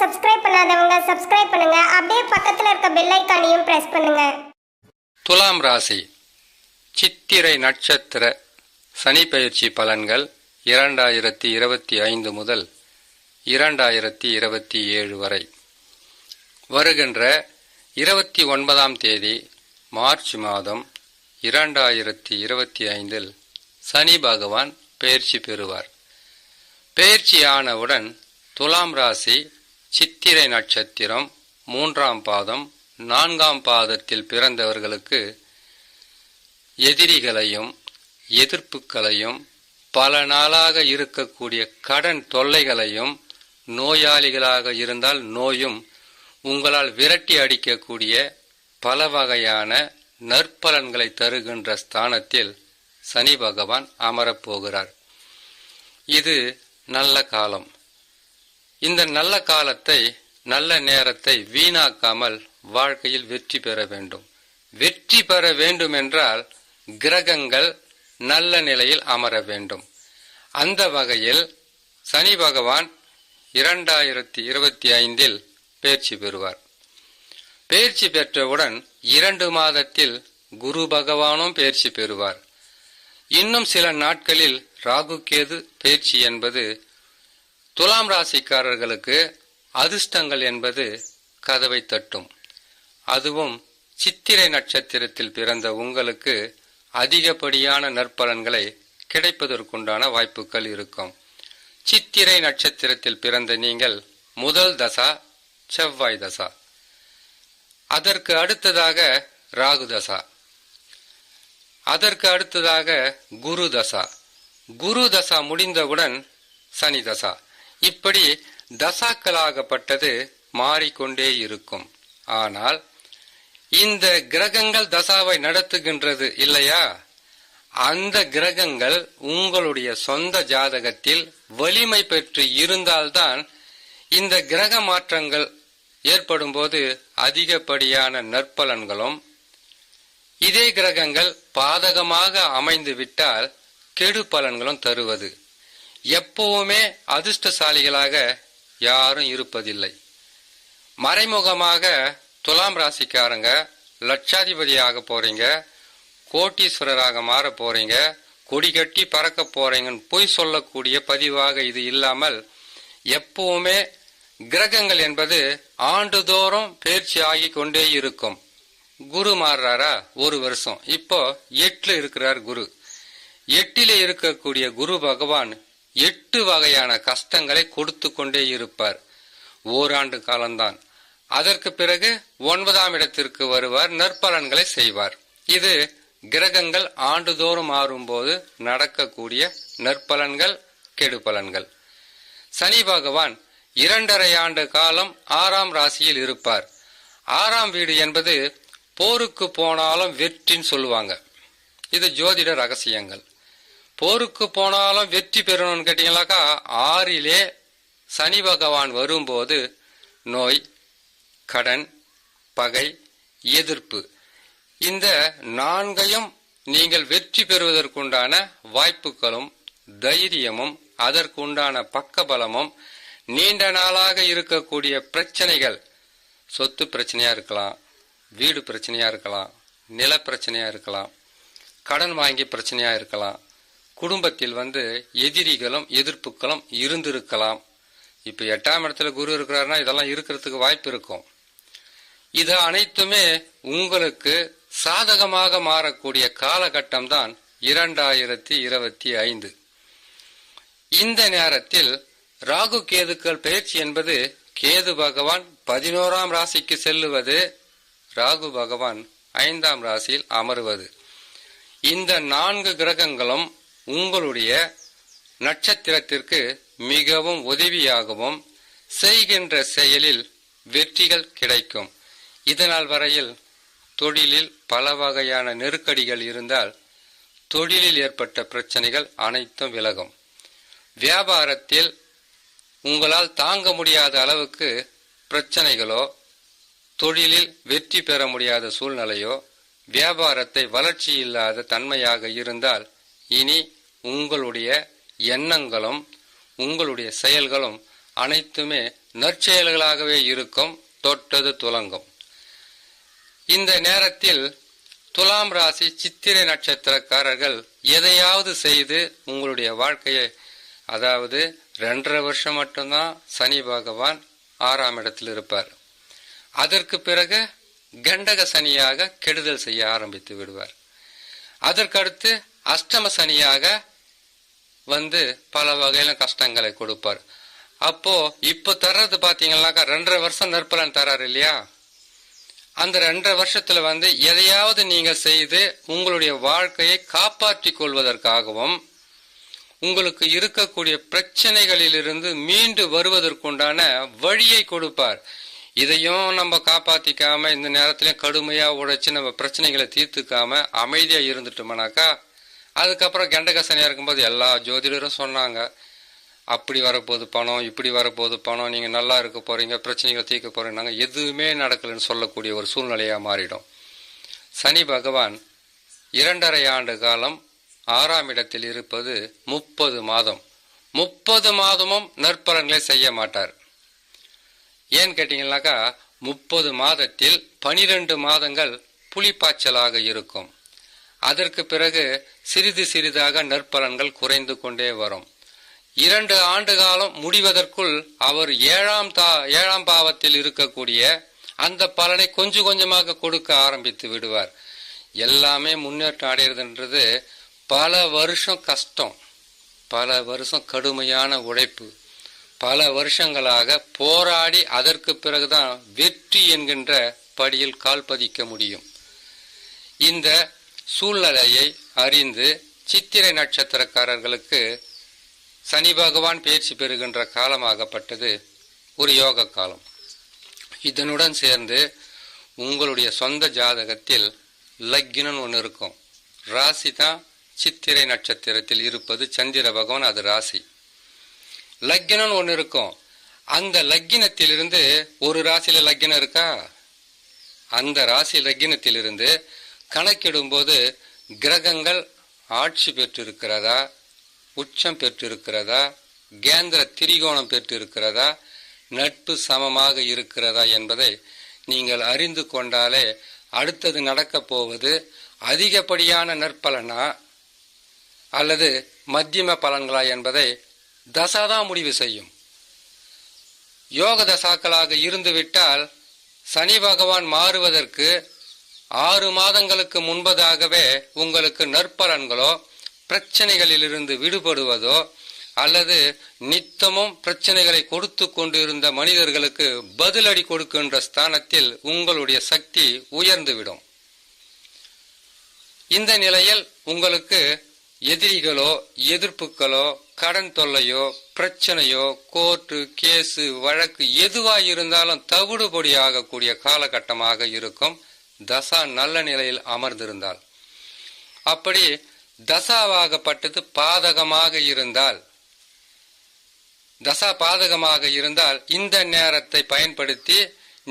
Subscribe பண்ணாதவங்க subscribe பண்ணுங்க. அப்படியே பக்கத்துல இருக்க பெல் ஐகானையும் பிரஸ் பண்ணுங்க. துலாம் ராசி சித்திரை நட்சத்திர சனி பயிற்சி பலன்கள் 2025 முதல் 2027 வரை. வருகின்ற 29ஆம் தேதி மார்ச் மாதம் 2025 சனி பகவான் பெயர்ச்சி பெறுவார். பெயர்ச்சியானவுடன் துலாம் ராசி சித்திரை நட்சத்திரம் 3ஆம் பாதம் 4ஆம் பாதத்தில் பிறந்தவர்களுக்கு எதிரிகளையும் எதிர்ப்புகளையும் பல நாளாக இருக்கக்கூடிய கடன் தொல்லைகளையும் நோயாளிகளாக இருந்தால் நோயும் உங்களால் விரட்டி அடிக்கக்கூடிய பல வகையான நற்பலன்களை தருகின்ற ஸ்தானத்தில் சனி பகவான் அமரப்போகிறார். இது நல்ல காலம். இந்த நல்ல காலத்தை நல்ல நேரத்தை வீணாக்காமல் வாழ்க்கையில் வெற்றி பெற வேண்டும். வெற்றி பெற வேண்டும் என்றால் கிரகங்கள் நல்ல நிலையில் அமர வேண்டும். அந்த வகையில் சனி பகவான் 2025 பெயர்ச்சி பெறுவார். பெயர்ச்சி பெற்றவுடன் 2 மாதத்தில் குரு பகவானும் பெயர்ச்சி பெறுவார். இன்னும் சில நாட்களில் ராகு கேது பெயர்ச்சி என்பது துலாம் ராசிக்காரர்களுக்கு அதிர்ஷ்டங்கள் என்பது கதவை தட்டும். அதுவும் சித்திரை நட்சத்திரத்தில் பிறந்த உங்களுக்கு அதிகப்படியான நற்பலன்களை கிடைப்பதற்குண்டான வாய்ப்புகள் இருக்கும். சித்திரை நட்சத்திரத்தில் பிறந்த நீங்கள் முதல் தசா செவ்வாய் தசா, அதற்கு அடுத்ததாக ராகு தசா, அதற்கு அடுத்ததாக குரு தசா, குரு தசா முடிந்தவுடன் சனி தசா. இப்படி தசாக்களாகப்பட்டது மாறிக்கொண்டே இருக்கும். ஆனால் இந்த கிரகங்கள் தசாவை நடத்துகின்றது இல்லையா, அந்த கிரகங்கள் உங்களுடைய சொந்த ஜாதகத்தில் வலிமை பெற்று இருந்தால்தான் இந்த கிரக மாற்றங்கள் ஏற்படும் போது அதிகப்படியான நற்பலன்களும், இதே கிரகங்கள் பாதகமாக அமைந்து விட்டால் கெடு பலன்களும் தருவது. எப்பவுமே அதிர்ஷ்டசாலிகளாக யாரும் இருப்பதில்லை. மறைமுகமாக துலாம் ராசிக்காரங்க லட்சாதிபதியாக போறீங்க, கோட்டீஸ்வரராக மாற போறீங்க, கொடி கட்டி பறக்க போறீங்கன்னு பொய் சொல்லக்கூடிய பதிவாக இது இல்லாமல் எப்பவுமே கிரகங்கள் என்பது ஆண்டுதோறும் பெயர்ச்சி ஆகி கொண்டே இருக்கும். குரு மாறுறாரா, ஒரு வருஷம், இப்போ 8ல் இருக்கிறார் குரு. 8ல் இருக்கக்கூடிய குரு பகவான் 8 வகையான கஷ்டங்களை கொடுத்து கொண்டே இருப்பார். ஓராண்டு காலம்தான். அதற்கு பிறகு 9ஆம் இடத்திற்கு வருவார், நற்பலன்களை செய்வார். இது கிரகங்கள் ஆண்டுதோறும் மாறும்போது நடக்கக்கூடிய நற்பலன்கள் கெடு பலன்கள். சனி பகவான் 2½ ஆண்டு காலம் 6ஆம் ராசியில் இருப்பார். 6ஆம் வீடு என்பது போருக்கு போனாலும் வெற்றின்னு சொல்லுவாங்க. இது ஜோதிட ரகசியங்கள். போருக்கு போனாலும் வெற்றி பெறணும்னு கேட்டீங்கன்னாக்கா 6லே சனி பகவான் வரும்போது நோய், கடன், பகை, எதிர்ப்பு, இந்த 4ஐயும் நீங்கள் வெற்றி பெறுவதற்குண்டான வாய்ப்புகளும் தைரியமும் அதற்குண்டான பக்கபலமும், நீண்ட நாளாக இருக்கக்கூடிய பிரச்சனைகள், சொத்து பிரச்சனையா இருக்கலாம், வீடு பிரச்சனையா இருக்கலாம், நில பிரச்சனையா இருக்கலாம், கடன் வாங்கி பிரச்சனையா இருக்கலாம், குடும்பத்தில் எதிரிகளும் எதிர்ப்புகளும் இருந்திருக்கலாம். இப்ப 8ஆம் இடத்துல குரு இருக்கிறாருன்னா இதெல்லாம் இருக்கிறதுக்கு வாய்ப்பு இருக்கும். இது அனைத்துமே உங்களுக்கு சாதகமாக மாறக்கூடிய காலகட்டம் தான் 2025. இந்த நேரத்தில் ராகு கேதுக்கள் பெயர்ச்சி என்பது கேது பகவான் 11ஆம் ராசிக்கு செல்லுவது, ராகு பகவான் 5ஆம் ராசியில் அமருவது. இந்த 4 கிரகங்களும் உங்களுடைய நட்சத்திரத்திற்கு மிகவும் உதவியாகவும் செய்கின்ற செயலில் வெற்றிகள் கிடைக்கும். இதனால் வரையில் தொழிலில் பல வகையான நெருக்கடிகள் இருந்தால் தொழிலில் ஏற்பட்ட பிரச்சனைகள் அனைத்தும் விலகும். வியாபாரத்தில் உங்களால் தாங்க முடியாத அளவுக்கு பிரச்சனைகளோ, தொழிலில் வெற்றி பெற முடியாத சூழ்நிலையோ, வியாபாரத்தை வளர்ச்சி இல்லாத தன்மையாக இருந்தால் இனி உங்களுடைய எண்ணங்களும் உங்களுடைய செயல்களும் அனைத்துமே நற்செயல்களாகவே இருக்கும். தொட்டது துலங்கும். இந்த நேரத்தில் துலாம் ராசி சித்திரை நட்சத்திரக்காரர்கள் எதையாவது செய்து உங்களுடைய வாழ்க்கையை, அதாவது 2.5 வருஷம் மட்டும்தான் சனி பகவான் 6ஆம் இடத்தில் இருப்பார். அதற்கு பிறகு கண்டக சனியாக கெடுதல் செய்ய ஆரம்பித்து விடுவார். அதற்கடுத்து அஷ்டம சனியாக வந்து பல வகையில கஷ்டங்களை கொடுப்பார். அப்போ இப்ப தர்றது பாத்தீங்கன்னாக்கா 2.5 வருஷம் நற்பலன் தராரு இல்லையா? அந்த 2.5 வருஷத்துல வந்து எதையாவது நீங்க செய்து உங்களுடைய வாழ்க்கையை காப்பாற்றிக் கொள்வதற்காகவும் உங்களுக்கு இருக்கக்கூடிய பிரச்சனைகளிலிருந்து மீண்டு வருவதற்குண்டான வழியை கொடுப்பார். இதையும் நம்ம காப்பாத்திக்காம இந்த நேரத்திலயும் கடுமையா உழைச்சு நம்ம பிரச்சனைகளை தீர்த்துக்காம அமைதியா இருந்துட்டோம்னாக்கா, அதுக்கப்புறம் கண்டகசனியா இருக்கும்போது எல்லா ஜோதிடரும் சொன்னாங்க, அப்படி வரப்போகுது பணம், இப்படி வரப்போகுது பணம், நீங்க நல்லா இருக்க போறீங்க, பிரச்சனைகளை தீர்க்க போறீங்க, எதுவுமே நடக்கலன்னு சொல்லக்கூடிய ஒரு சூழ்நிலையா மாறிடும். சனி பகவான் 2.5 ஆண்டு காலம் 6ஆம் இடத்தில் இருப்பது 30 மாதம். 30 மாதமும் நற்பலன்களை செய்ய மாட்டார். ஏன்னு கேட்டீங்கன்னாக்கா, 30 மாதத்தில் 12 மாதங்கள் புலிப்பாய்ச்சலாக இருக்கும். அதற்கு பிறகு சிறிது சிறிதாக நற்பலன்கள் குறைந்து கொண்டே வரும். 2 ஆண்டு காலம் முடிவதற்குள் அவர் 7ஆம் பாவத்தில் இருக்கக்கூடிய அந்த பலனை கொஞ்சம் கொஞ்சமாக கொடுக்க ஆரம்பித்து விடுவார். எல்லாமே முன்னேற்றம் அடைகிறதுன்றது பல வருஷம் கஷ்டம், பல வருஷம் கடுமையான உழைப்பு, பல வருஷங்களாக போராடி அதற்கு பிறகுதான் வெற்றி என்கின்ற படியில் கால் பதிக்க முடியும். இந்த சூழ்நிலையை அறிந்து சித்திரை நட்சத்திரக்காரர்களுக்கு சனி பகவான் பயிற்சி பெறுகின்ற காலமாகப்பட்டது ஒரு யோக காலம். இதனுடன் சேர்ந்து உங்களுடைய சொந்த ஜாதகத்தில் லக்னம் ஒன்று இருக்கும். ராசி தான் சித்திரை நட்சத்திரத்தில் இருப்பது சந்திர பகவான், அது ராசி. லக்னம் ஒன்று இருக்கும். அந்த லக்னத்திலிருந்து ஒரு ராசியில லக்னம் இருக்கா, அந்த ராசி லக்னத்திலிருந்து கணக்கிடும் போது கிரகங்கள் ஆட்சி பெற்றிருக்கிறதா, உச்சம் பெற்றிருக்கிறதா, கேந்திர திரிகோணம் பெற்றிருக்கிறதா, நட்பு சமமாக இருக்கிறதா என்பதை நீங்கள் அறிந்து கொண்டாலே அடுத்தது நடக்கப் போவது அதிகப்படியான நற்பலனா அல்லது மத்தியம பலன்களா என்பதை தசாதான் முடிவு செய்யும். யோக தசாக்களாக இருந்துவிட்டால் சனி பகவான் மாறுவதற்கு 6 மாதங்களுக்கு முன்பதாகவே உங்களுக்கு நற்பலன்களோ பிரச்சனைகளிலிருந்து விடுபடுவதோ அல்லது நித்தமும் பிரச்சனைகளை கொடுத்து கொண்டிருந்த மனிதர்களுக்கு பதிலடி கொடுக்கின்ற ஸ்தானத்தில் உங்களுடைய சக்தி உயர்ந்துவிடும். இந்த நிலையில் உங்களுக்கு எதிரிகளோ எதிர்ப்புகளோ கடன் தொல்லையோ பிரச்சனையோ கோர்ட்டு கேசு வழக்கு எதுவாயிருந்தாலும் தவிடுபொடி ஆகக்கூடிய காலகட்டமாக இருக்கும், தசா நல்ல நிலையில் அமர்ந்திருந்தால். அப்படி தசாவாகப்பட்டது பாதகமாக இருந்தால், தசா பாதகமாக இருந்தால் இந்த நேரத்தை பயன்படுத்தி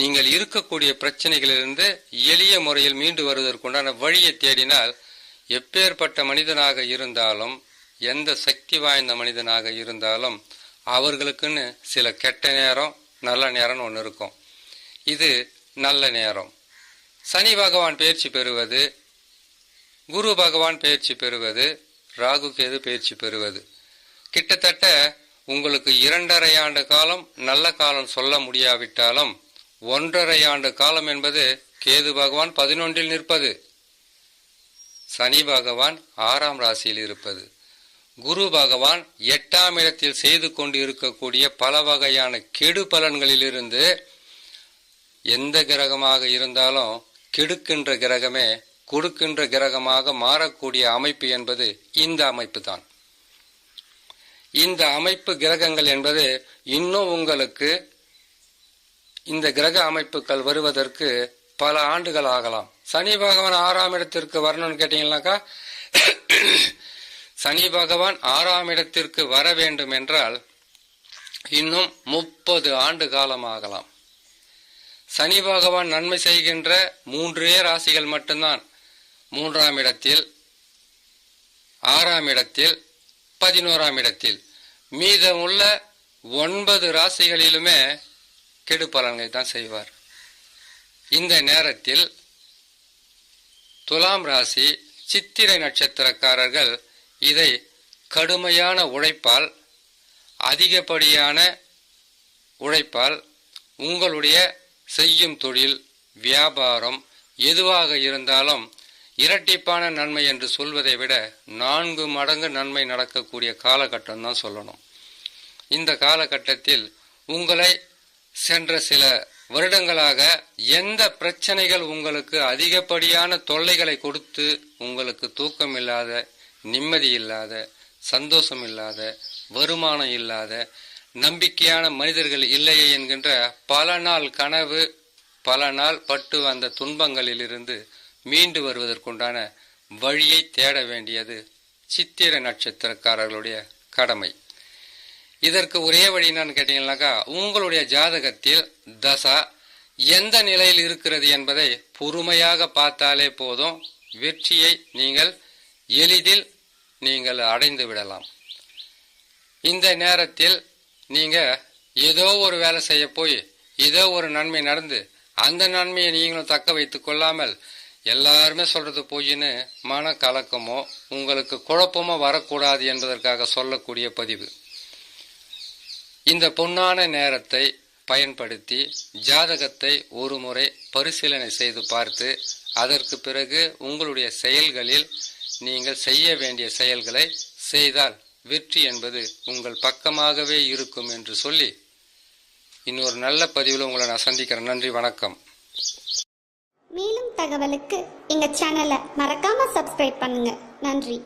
நீங்கள் இருக்கக்கூடிய பிரச்சனைகளிலிருந்து எளிய முறையில் மீண்டு வருவதற்குண்டான வழியை தேடினால், எப்பேற்பட்ட மனிதனாக இருந்தாலும் எந்த சக்தி வாய்ந்த மனிதனாக இருந்தாலும் அவர்களுக்குன்னு சில கெட்ட நேரம் நல்ல நேரம்னு ஒன்று இருக்கும். இது நல்ல நேரம். சனி பகவான் பயிற்சி பெறுவது, குரு பகவான் பயிற்சி பெறுவது, ராகு கேது பயிற்சி பெறுவது, கிட்டத்தட்ட உங்களுக்கு 2.5 ஆண்டு காலம் நல்ல காலம் சொல்ல முடியாவிட்டாலும் 1.5 ஆண்டு காலம் என்பது கேது பகவான் 11இல் நிற்பது, சனி பகவான் 6ஆம் ராசியில் இருப்பது, குரு பகவான் 8ஆம் இடத்தில் செய்து கொண்டு இருக்கக்கூடிய பல வகையான கெடு பலன்களிலிருந்து எந்த கிரகமாக இருந்தாலும் கெடுக்கின்ற கிரகமே கொடுக்கின்ற கிரகமாக மாறக்கூடிய அமைப்பு என்பது இந்த அமைப்பு தான். இந்த அமைப்பு கிரகங்கள் என்பது இன்னும் உங்களுக்கு இந்த கிரக அமைப்புகள் வருவதற்கு பல ஆண்டுகள் ஆகலாம். சனி பகவான் 6ஆம் இடத்திற்கு வரணும்னு கேட்டீங்கன்னாக்கா, சனி பகவான் 6ஆம் இடத்திற்கு வர வேண்டும் என்றால் இன்னும் 30 ஆண்டு காலம் ஆகலாம். சனி பகவான் நன்மை செய்கின்ற 3 ராசிகள் மட்டும்தான். 3ஆம் இடத்தில், 6ஆம் இடத்தில், 11ஆம் இடத்தில். மீதமுள்ள 9 ராசிகளிலுமே கெடு பலன்களை தான் செய்வார். இந்த நேரத்தில் துலாம் ராசி சித்திரை நட்சத்திரக்காரர்கள் இதை கடுமையான உழைப்பால், அதிகப்படியான உழைப்பால் உங்களுடைய செய்யும் தொழில், வியாபாரம் எதுவாக இருந்தாலும் இரட்டிப்பான நன்மை என்று சொல்வதை விட 4 மடங்கு நன்மை நடக்கக்கூடிய காலகட்டம் தான் சொல்லணும். இந்த காலகட்டத்தில் உங்களை சென்ற சில வருடங்களாக எந்த பிரச்சனைகள் உங்களுக்கு அதிகப்படியான தொல்லைகளை கொடுத்து உங்களுக்கு தூக்கம் இல்லாத, நிம்மதி இல்லாத, சந்தோஷம் இல்லாத, வருமானம் இல்லாத, நம்பிக்கையான மனிதர்கள் இல்லையே என்கின்ற பல நாள் கனவு, பல நாள் பட்டு வந்த துன்பங்களிலிருந்து மீண்டு வருவதற்குண்டான வழியை தேட வேண்டியது சித்திரை நட்சத்திரக்காரர்களுடைய கடமை. இதற்கு ஒரே வழி என்னன்னு கேட்டீங்கன்னாக்கா, உங்களுடைய ஜாதகத்தில் தசா எந்த நிலையில் இருக்கிறது என்பதை பொறுமையாக பார்த்தாலே போதும். வெற்றியை நீங்கள் எளிதில் நீங்கள் அடைந்து விடலாம். இந்த நேரத்தில் நீங்க ஏதோ ஒரு வேலை செய்ய போய் ஏதோ ஒரு நன்மை நடந்து அந்த நன்மையை நீங்களும் தக்க வைத்துக் கொள்ளாமல் எல்லாருமே சொல்றது போயின்னு மன கலக்கமோ உங்களுக்கு குழப்பமோ வரக்கூடாது என்பதற்காக சொல்லக்கூடிய பதிவு. இந்த பொன்னான நேரத்தை பயன்படுத்தி ஜாதகத்தை ஒரு முறை பரிசீலனை செய்து பார்த்து அதற்கு பிறகு உங்களுடைய செயல்களில் நீங்கள் செய்ய வேண்டிய செயல்களை செய்தால் வெற்றி என்பது உங்கள் பக்கமாகவே இருக்கும் என்று சொல்லி இன்னொரு நல்ல பதிவில் உங்களை நான் சந்திக்கிறேன். நன்றி, வணக்கம். மேலும் தகவலுக்கு எங்க சேனலை மறக்காம சப்ஸ்கிரைப் பண்ணுங்க. நன்றி.